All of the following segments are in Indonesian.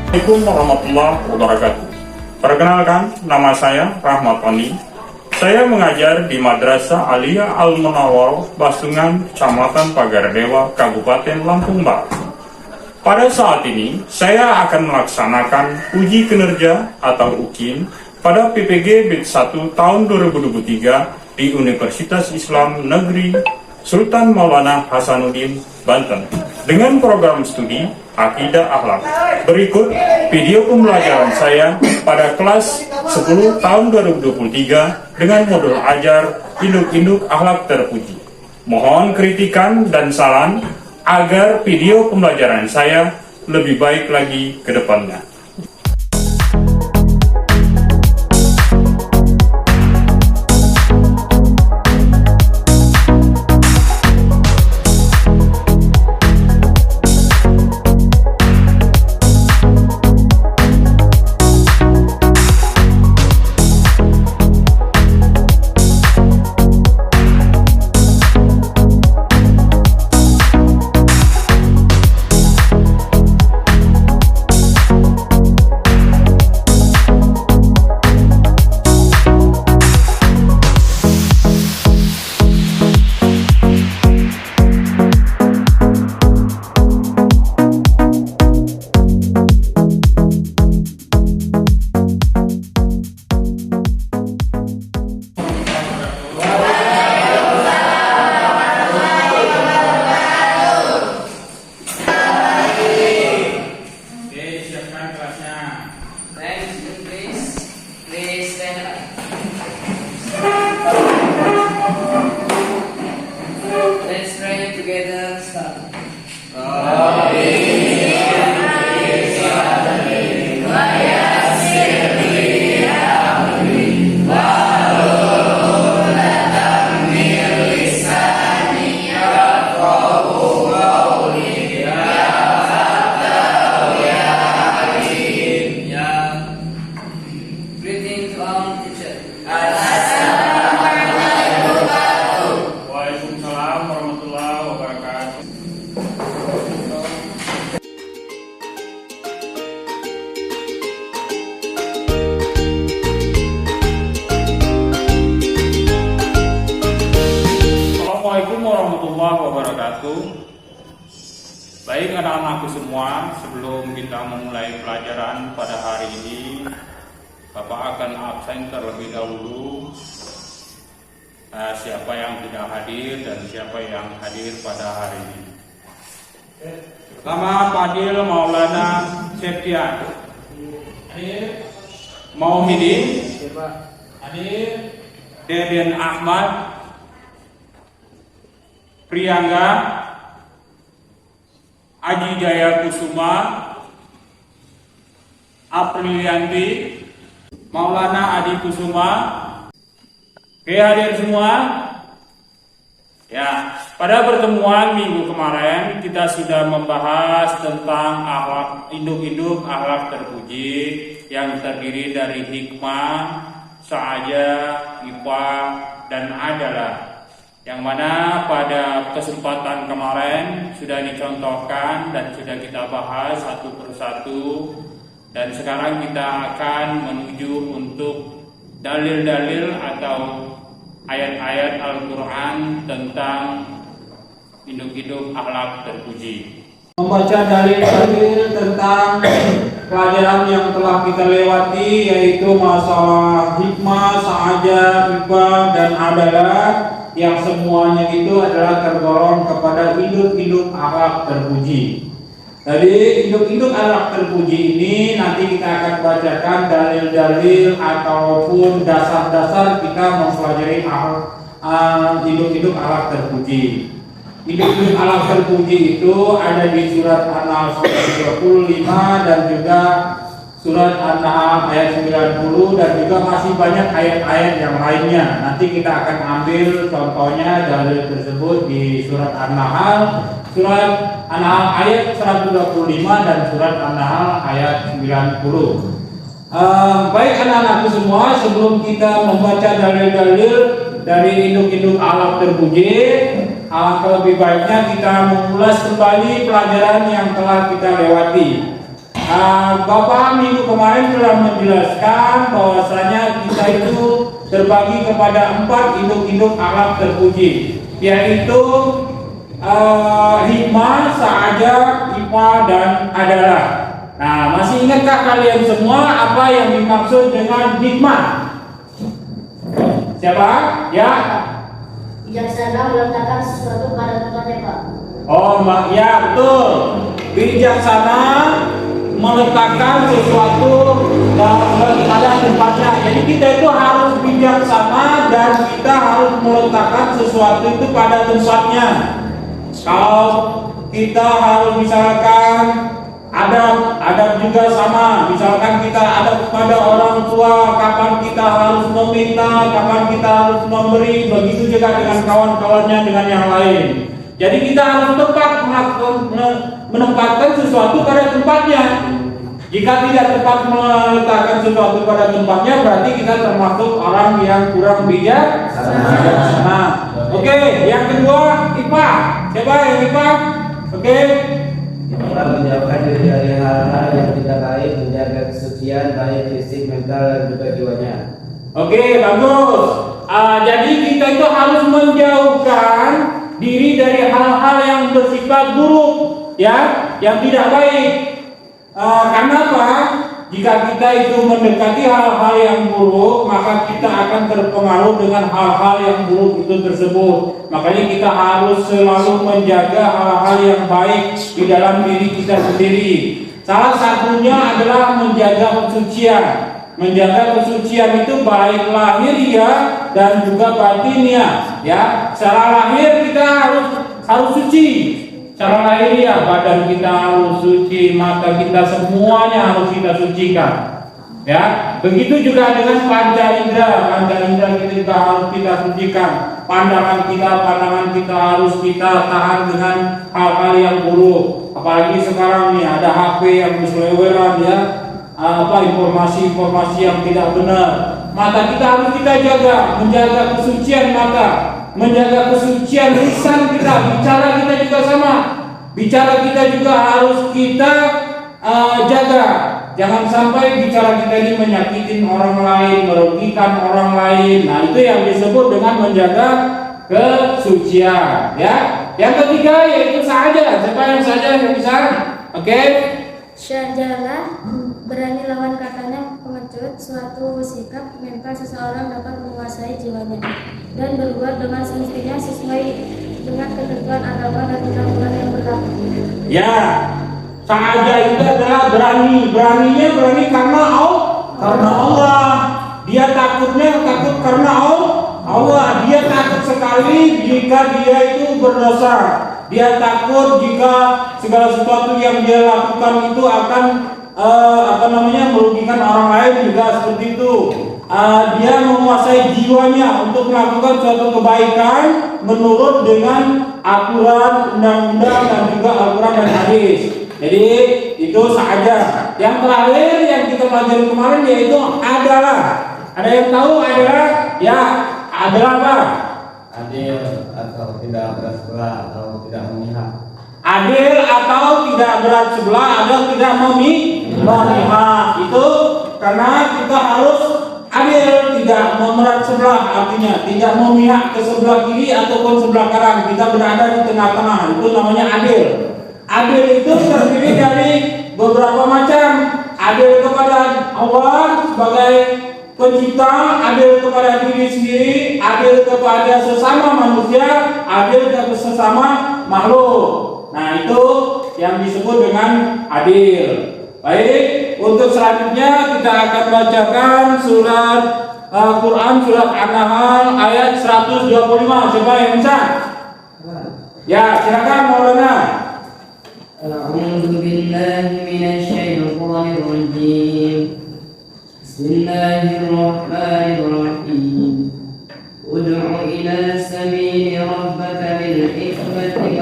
Assalamualaikum warahmatullahi wabarakatuh. Perkenalkan, nama saya Rahmat Tony. Saya mengajar di Madrasah Aliyah Al-Munawwarah, Basungan, Kecamatan Pagardewa, Kabupaten Lampung Barat. Pada saat ini, saya akan melaksanakan uji kinerja atau UKIN pada PPG Bid 1 tahun 2023 di Universitas Islam Negeri Sultan Maulana Hasanuddin, Banten, dengan program studi Akidah Akhlak. Berikut video pembelajaran saya pada kelas 10 tahun 2023 dengan modul ajar Induk-Induk Akhlak Terpuji. Mohon kritikan dan saran agar video pembelajaran saya lebih baik lagi ke depannya. Let's pray together. Start. Greeting to our teacher. Waalaikumsalam warahmatullahi wabarakatuh. Assalamualaikum warahmatullahi wabarakatuh. Baik anak-anakku semua, sebelum kita memulai pelajaran pada hari ini, Bapak akan absen terlebih dahulu. Siapa yang tidak hadir dan siapa yang hadir pada hari ini. Pertama, Fadil Maulana Septian. Hadir. Mauhidin. Hadir. Deden Ahmad. Priyangga. Aji Jaya Kusuma. Aprilianti. Maulana Adi Kusuma. Oke, hadir semua. Ya, pada pertemuan minggu kemarin kita sudah membahas tentang akhlak induk-induk akhlak terpuji yang terdiri dari hikmah, sa'aja, ifa, dan adalah. Yang mana pada kesempatan kemarin sudah dicontohkan dan sudah kita bahas satu persatu. Dan sekarang kita akan menuju untuk dalil-dalil atau ayat-ayat Al-Quran tentang induk-induk akhlak terpuji. Membaca dalil-dalil tentang pelajaran yang telah kita lewati, yaitu masalah hikmah, sa'aja, hibah, dan adalah, yang semuanya itu adalah tergolong kepada induk-induk akhlak terpuji. Jadi induk-induk akhlak terpuji ini nanti kita akan bacakan dalil-dalil ataupun dasar-dasar kita mempelajari induk-induk akhlak terpuji. Induk-induk akhlak terpuji itu ada di surat An-Nahl 25 dan juga surat An-Nahl ayat 90 dan juga masih banyak ayat-ayat yang lainnya. Nanti kita akan ambil contohnya dalil tersebut di surat An-Nahl. Surat An-Nahl ayat 125 dan surat An-Nahl ayat 90. Baik anak-anakku semua, sebelum kita membaca dalil-dalil dari induk-induk akhlak terpuji, alangkah lebih baiknya kita mengulas kembali pelajaran yang telah kita lewati. Bapak minggu kemarin telah menjelaskan bahwasanya kita itu terbagi kepada 4 induk-induk akhlak terpuji, yaitu hikmah, sa'adah, ifa, dan adalah. Nah, masih ingatkah kalian semua apa yang dimaksud dengan hikmah? Siapa? Ya. Bijaksana meletakkan sesuatu pada tempatnya, Pak. Oh, ya betul. Bijaksana meletakkan sesuatu pada tempatnya. Jadi kita itu harus bijaksana dan kita harus meletakkan sesuatu itu pada tempatnya. Kalau kita harus misalkan adab juga sama. Misalkan kita adab kepada orang tua, kapan kita harus meminta, kapan kita harus memberi. Begitu juga dengan kawan-kawannya, dengan yang lain. Jadi kita harus tepat menempatkan sesuatu pada tempatnya. Jika tidak tepat meletakkan sesuatu pada tempatnya, berarti kita termasuk orang yang kurang bijaksana. Oke, yang kedua IPA. Siapa yang IPA? Oke. Kita menjauhkan diri dari hal-hal yang tidak baik, menjaga kesucian baik fisik, mental, dan juga jiwanya. Oke, bagus. Jadi kita itu harus menjauhkan diri dari hal-hal yang bersifat buruk, ya, yang tidak baik. Karena apa? Jika kita itu mendekati hal-hal yang buruk, maka kita akan terpengaruh dengan hal-hal yang buruk itu tersebut. Makanya kita harus selalu menjaga hal-hal yang baik di dalam diri kita sendiri. Salah satunya adalah menjaga kesucian. Menjaga kesucian itu baik lahiriah dan juga batinnya, ya. Secara lahir kita harus suci. Secara lahiriah badan kita harus suci, mata kita semuanya harus kita sucikan. Ya, begitu juga dengan panca indera. Panca indera kita juga harus kita sucikan. Pandangan kita harus kita tahan dengan hal-hal yang buruk. Apalagi sekarang nih ada HP yang berseliweran, ya. Informasi-informasi yang tidak benar. Mata kita harus kita jaga, menjaga kesucian mata, menjaga kesucian lisan kita, bicara kita juga sama. Bicara kita juga harus kita jaga. Jangan sampai bicara kita ini menyakitin orang lain, merugikan orang lain. Nah, itu yang disebut dengan menjaga kesucian, ya. Yang ketiga yaitu saja. Siapa yang saja yang bisa? Oke. Syajalah berani lawan katanya pengecut. Suatu sikap mental seseorang dapat menguasai jiwanya dan berbuat dengan semestinya sesuai dengan ketentuan agama dan undang-undang yang berlaku. Ya, saja itu adalah berani. Beraninya berani karena Allah. Dia takut karena Allah. Dia takut sekali jika dia itu berdosa. Dia takut jika segala sesuatu yang dia lakukan itu akan merugikan orang lain juga seperti itu. Dia menguasai jiwanya untuk melakukan suatu kebaikan menurut dengan aturan undang-undang dan juga Al-Quran dan hadis. Jadi itu saja. Yang terakhir yang kita pelajari kemarin yaitu adalah. Ada yang tahu adalah? Ya, adalah apa? Adil atau tidak berat sebelah atau tidak memihak. Adil atau tidak berat sebelah atau tidak memihak. Itu karena kita harus adil, tidak memerat sebelah, artinya tidak memihak ke sebelah kiri ataupun sebelah kanan. Kita berada di tengah-tengah. Itu namanya adil. Adil itu terdiri dari beberapa macam. Adil kepada Allah sebagai pencipta, adil kepada diri sendiri, adil kepada sesama manusia, adil kepada sesama makhluk. Nah, itu yang disebut dengan adil. Baik, untuk selanjutnya kita akan bacakan surat Quran surat An-Nahl ayat 125. Siapa yang bisa? Ya, silakan Maulana. A'udzu billahi minasy syaithanir rajim. Bismillahirrahmanirrahim. Ud'u ila sabili rabbaka bil hikmati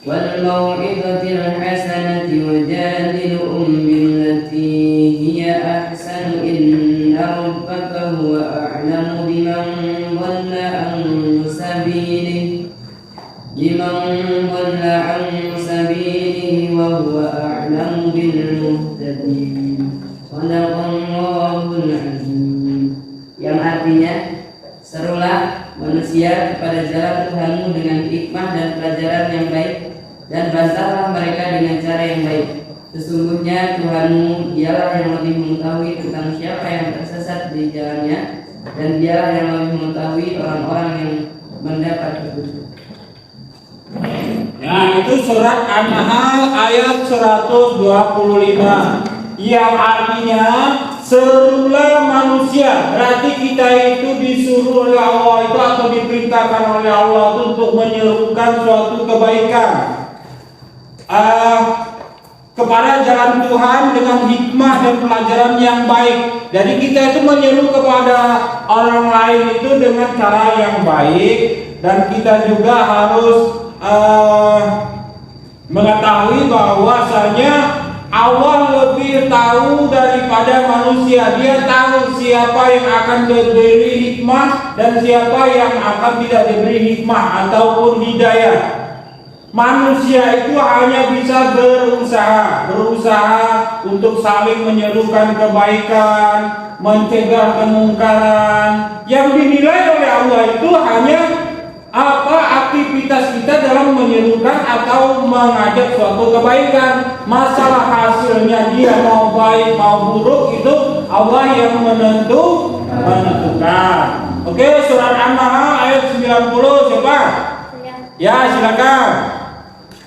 wal mau'izatil hasanati wajadilhum billati hiya ahsanu inna rabbaka huwa a'lamu biman dhalla an sabilihi wa huwa بالمهتدين صدق الله العظيم. Yang artinya, serulah manusia kepada jalan Tuhanmu dengan hikmah dan pelajaran yang baik, dan bantahlah mereka dengan cara yang baik. Sesungguhnya Tuhanmu dialah yang lebih mengetahui tentang siapa yang tersesat di jalannya, dan dialah yang lebih mengetahui orang-orang yang mendapat petunjuk. Nah, itu surat An-Nahl ayat 125 yang artinya serulah manusia. Berarti kita itu disuruh oleh Allah itu atau diperintahkan oleh Allah itu untuk menyerukan suatu kebaikan kepada jalan Tuhan dengan hikmah dan pelajaran yang baik. Jadi kita itu menyeru kepada orang lain itu dengan cara yang baik, dan kita juga harus mengetahui bahwasanya Allah lebih tahu daripada manusia. Dia tahu siapa yang akan diberi hikmah dan siapa yang akan tidak diberi hikmah ataupun hidayah. Manusia itu hanya bisa berusaha untuk saling menyerukan kebaikan, mencegah kemungkaran. Yang dinilai oleh Allah itu hanya aktivitas kita dalam menyerukan atau mengajak suatu kebaikan. Masalah hasilnya dia mau baik mau buruk itu Allah yang menentukan. Oke, surat An-Nahl ayat 90 siapa? Ya, silakan.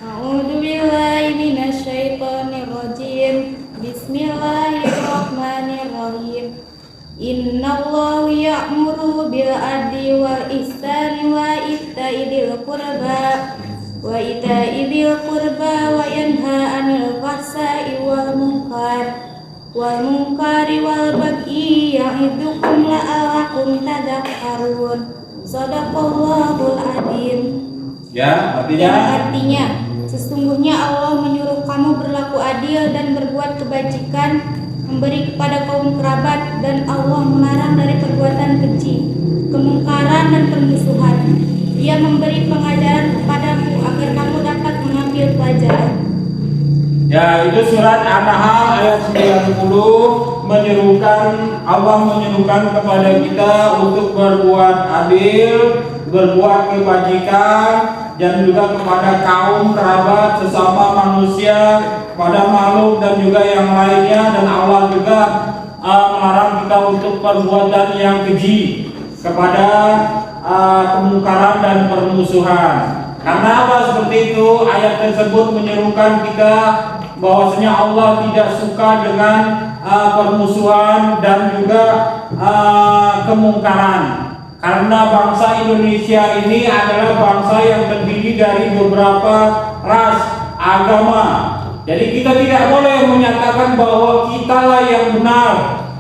A'udzu billahi minasyaitonir rajim. Bismillahirrahmanirrahim. Innallaha ya'muru bil adli wal ihsani wa ita'i dzil qurba wa yanha 'anil fahsya'i wal munkari wal baghi ya'idukum la'allakum tadhakkarun. Shadaqallahul adzim. Ya, artinya sesungguhnya Allah menyuruh kamu berlaku adil dan berbuat kebajikan, memberi kepada kaum kerabat, dan Allah melarang dari perbuatan keji, kemungkaran dan permusuhan. Dia memberi pengajaran kepadamu agar kamu dapat mengambil pelajaran. Ya, itu surat An-Nahl ayat 90 Allah menyerukan kepada kita untuk berbuat adil, berbuat kebajikan, dan juga kepada kaum kerabat sesama manusia, pada makhluk dan juga yang lainnya. Dan Allah juga melarang kita untuk perbuatan yang keji, kepada kemungkaran dan permusuhan. Karena apa seperti itu? Ayat tersebut menyerukan kita bahwasanya Allah tidak suka dengan permusuhan dan juga kemungkaran. Karena bangsa Indonesia ini adalah bangsa yang terdiri dari beberapa ras agama. Jadi kita tidak boleh menyatakan bahwa kitalah yang benar,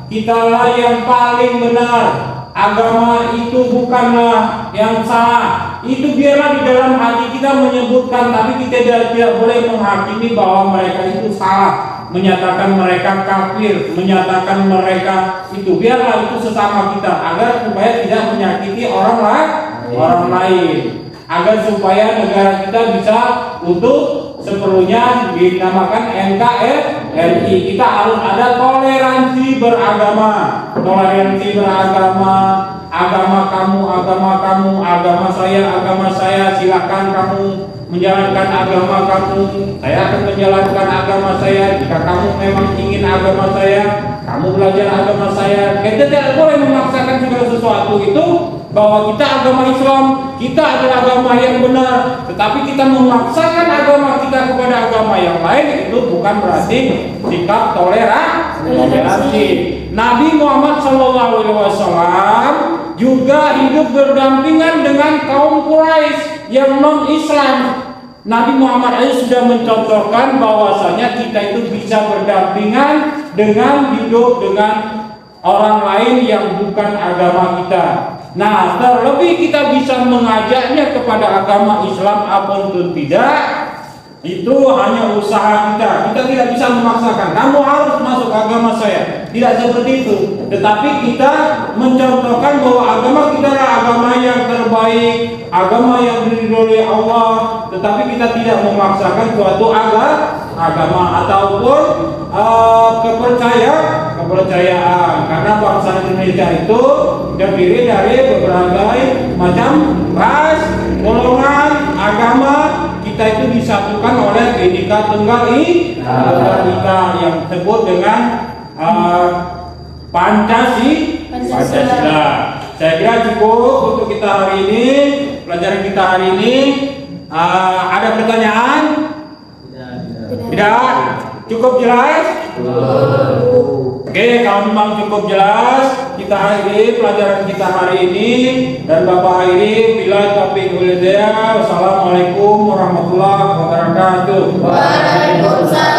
kitalah yang paling benar. Agama itu bukanlah yang salah. Itu biarlah di dalam hati kita menyebutkan, tapi kita tidak boleh menghakimi bahwa mereka itu salah, menyatakan mereka kafir, menyatakan mereka itu. Biarlah itu sesama kita, agar supaya tidak menyakiti orang lain, agar supaya negara kita bisa utuh sepenuhnya dinamakan NKRI. Kita harus ada toleransi beragama, agama kamu, agama saya, silakan kamu menjalankan agama kamu, saya akan menjalankan agama saya. Jika kamu memang ingin agama saya, kamu belajar agama saya. Kita tidak boleh memaksakan segala sesuatu itu, bahwa kita agama Islam, kita adalah agama yang benar, tetapi kita memaksakan agama kita kepada agama yang lain, itu bukan berarti sikap toleransi. Nabi Muhammad SAW juga hidup berdampingan dengan kaum Quraisy yang non-Islam. Nabi Muhammad SAW sudah mencontohkan bahwasanya kita itu bisa berdampingan dengan hidup dengan orang lain yang bukan agama kita. Nah, terlebih kita bisa mengajaknya kepada agama Islam apapun tidak, itu hanya usaha kita. Kita tidak bisa memaksakan, kamu harus masuk agama saya. Tidak seperti itu. Tetapi kita mencontohkan bahwa agama kita adalah agama yang terbaik, agama yang diridhoi oleh Allah. Tetapi kita tidak memaksakan suatu agama ataupun kepercayaan, karena bangsa Indonesia itu terdiri dari berbagai macam ras, golongan, agama. Kita itu disatukan oleh Bhinneka Tunggal Ika yang disebut dengan Pancasila. Saya kira cukup untuk kita hari ini, pelajaran kita hari ini. Ada pertanyaan? Tidak? Cukup jelas? Oke, kalau memang cukup jelas, kita akhiri pelajaran kita hari ini. Dan Bapak akhiri, bila taufiq wal hidayah. Wassalamualaikum warahmatullahi wabarakatuh. Waalaikumsalam.